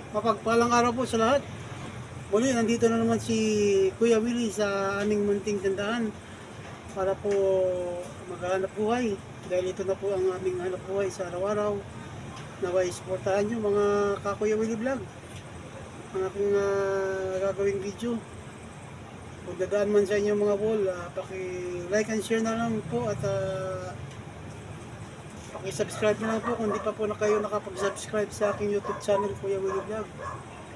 Mapagpalang araw po sa lahat. Muli, nandito na naman si Kuya Willie sa aming munting tindahan para po maghanap buhay. Dahil ito na po ang aming hanap buhay sa araw-araw. Naway, supportahan nyo mga ka-Kuya Willie Vlog. Ang aking gagawing video. Kung dadaan man sa inyo mga wall, paki-like and share na lang po at paki-subscribe na lang po kung di pa po na kayo nakapag-subscribe sa aking YouTube channel Kuya Willie Vlog.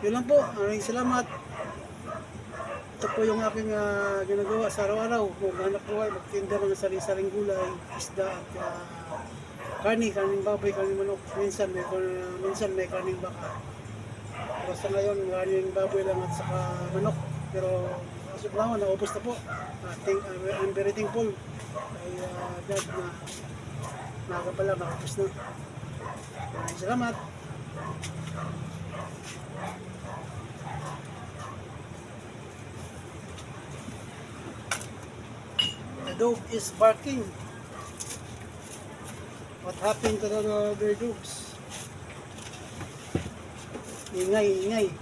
Yun lang po, maraming salamat. Ito po yung aking ginagawa sa araw-araw. Maghanap buhay, magtinda ng sari-saring gulay, isda at karning baboy, karning manok. Minsan may karning baka. Pero sa ngayon, karning baboy lang at saka manok. Pero as of now, naubos na po. I'm very thankful kay God na maaga pala, nakapos na. Maraming salamat. The dog is barking. What happened to the other dogs? Ingay.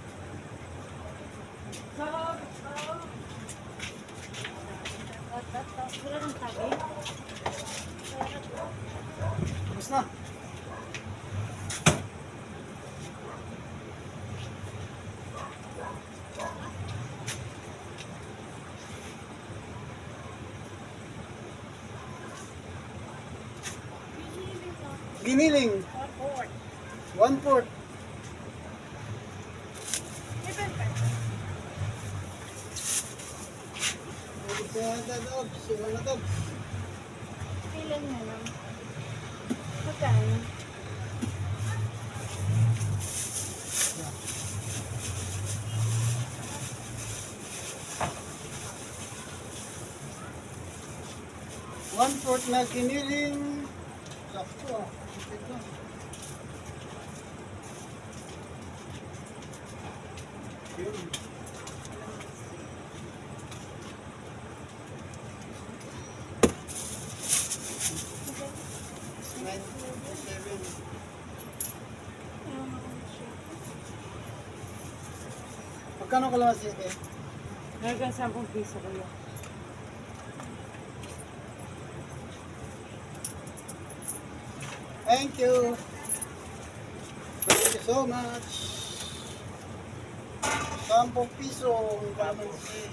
Tapos na. Giniling. 1/4. Sila na to. Ilan na lang? Magkano? One-fourth na giniling. Sakto ah. Ito. Yun. Magkano kalamansi ito? Hanggang 10 piso ko yun. Thank you. Thank you so much. 10 piso ang kalamansi.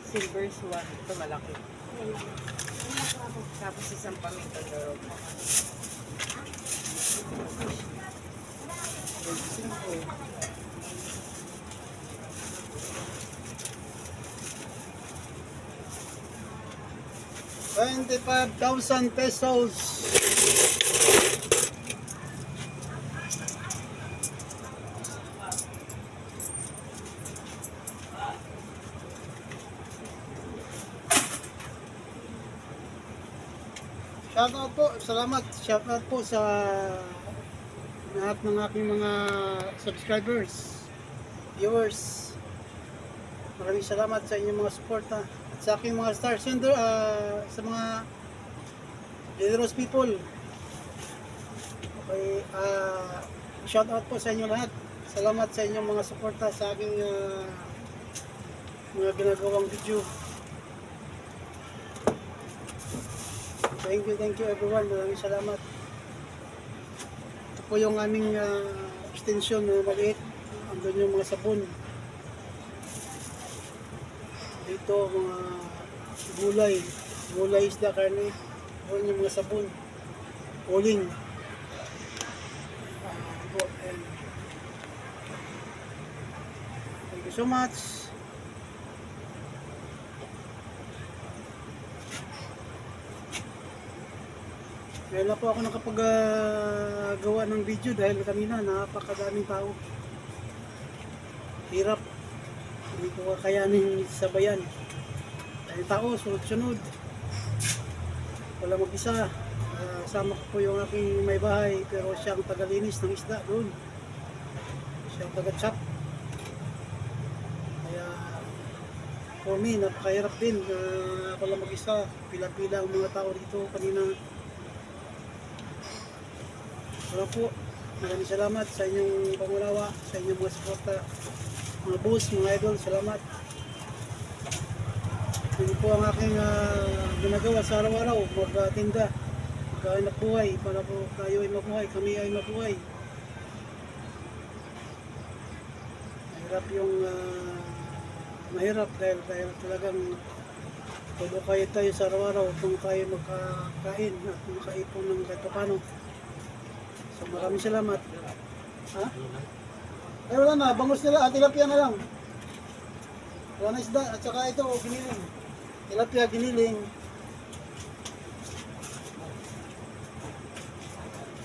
Silver swan. Ito malaki. Tapos isang paminta doon. 25,000 pesos. Shoutout po, salamat. Shoutout po sa lahat ng aking mga subscribers, viewers. Maraming salamat sa inyong mga suporta at sa aking mga star sender, sa mga generous people. Okay, shoutout po sa inyo lahat. Salamat sa inyong mga suporta sa aking mga ginagawang video. Thank you everyone. Maraming salamat. Ito po yung aming extension na maliit. Andun yung mga sabon. Dito mga gulay isda, karne. Doon yung mga sabon. Uling. Thank you so much. Ngayon na po ako nakapag-gawa ng video dahil kanina napakadaming tao. Hirap. Hindi ko kakayanin sabayan. Dahil tao, sunod-sunod. Wala mag-isa. Sama ko po yung aking may bahay pero siya ang tagalinis ng isda doon. Siya ang taga-chop. Kaya for me, napakahirap din. Ako lang mag-isa. Pila-pila ang mga tao dito kanina. Wala po. Maraming salamat sa inyong pangunawa, sa inyong mga suporta, mga boss, mga idol, salamat. Yun po ang aking ginagawa sa araw-araw, magtinda, magkahanap buhay, para po tayo ay mabuhay, kami ay mabuhay. Mahirap yung mahirap dahil talagang tulukay tayo sa araw-araw kung tayo magkakain at makaipon ng kahit paano. So maraming salamat. Ha? Ay wala na, bangus nila, tilapia na lang. Wala na isda, at saka ito, giniling. Tilapia, giniling.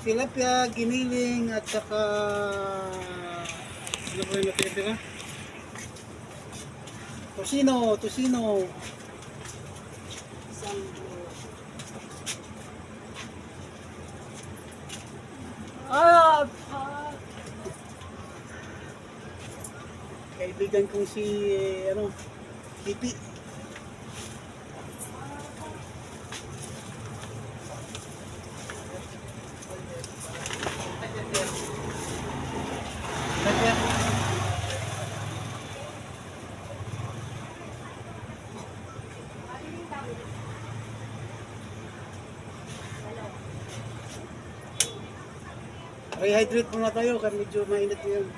Tilapia, giniling, at saka ano po yung natitira? Tosino. Isang Kaibigan kong si, Pipi. Tilapia. Rehydrate muna tayo kasi medyo mainit yun.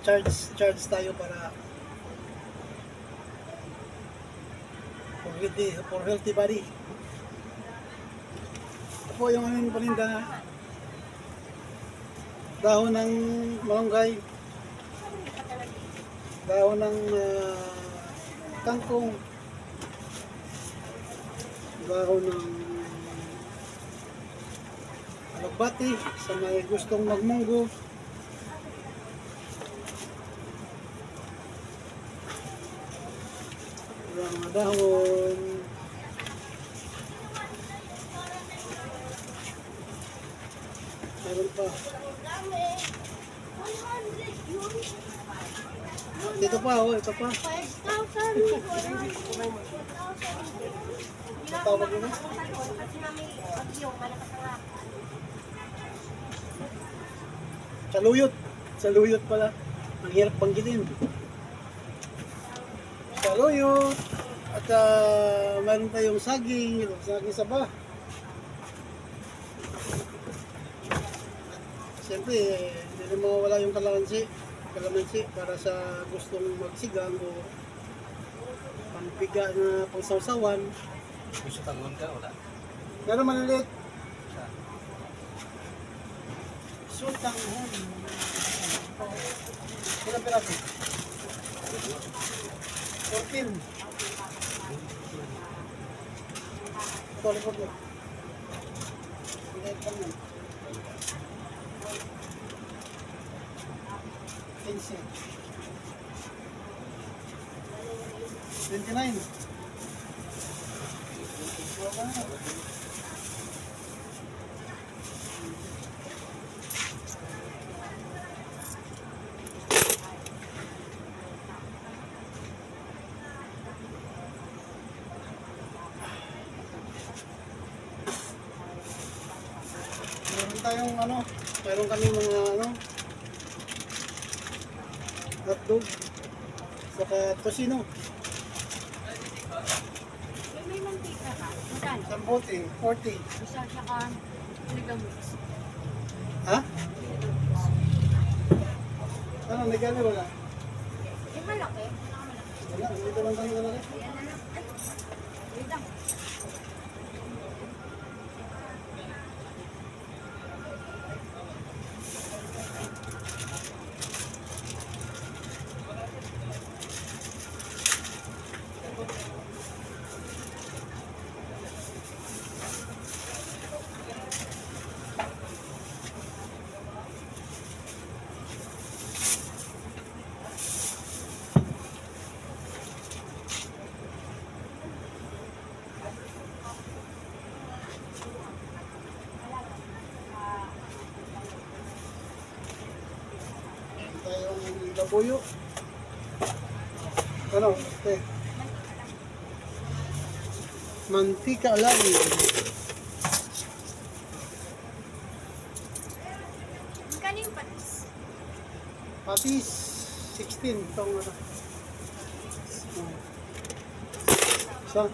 Charge tayo para for healthy body. Ito po yung aming paninda. Dahon ng malunggay. Dahon ng kangkong. Dahon ng alagbati sa may gustong magmunggo. Mga dahon. Meron pa. Dito pa, ito pa. 5,000. Tawag mo na. Saluyot pala. Ang hirap banggitin. Saluyot. At meron tayong saging saba. Siyempre, hindi na mawala yung kalamansi para sa gustong magsigang o pampiga na pangsawsawan. Gusto tangon ka, wala? Gano'n maliliit? Sultang hon. Ilang piraso? 14. Ito, likod mo. Pinahit lang yan. 15. 29. Meron kami mga hotdog, saka tosino. may mantika ka. Magkano? Isang bote, 40. Isa saka ligamix. Ha? Ano, nagkano wala? Yung malaki? Pinakamalaki. Wala, dito lang tayo wala. Ayan na lang. Ay, wait lang. Tayong labuyo. Ano? Mantika lang. Magkano yung patis? Patis, 16. Itong ano. Isa.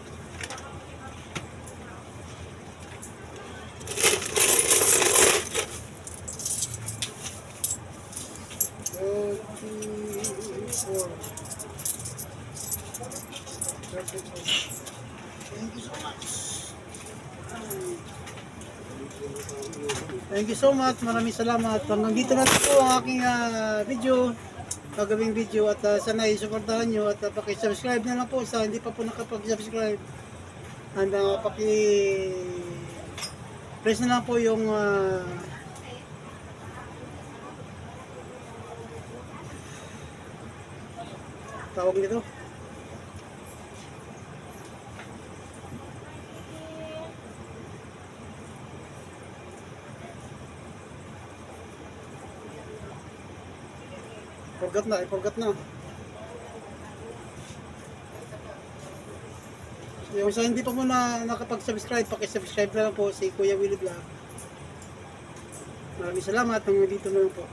Thank you so much. Maraming salamat. Hanggang dito na po ang aking video. Gagawing video at sana i-supportahan nyo at paki-subscribe na lang po sa hindi pa po nakapag-subscribe. And press na lang po yung tawag nito. Forgot na. Yung sa hindi pa po na nakapag-subscribe, paki-subscribe na lang po si Kuya Willie Vlog. Maraming salamat. Hanggang dito na lang po.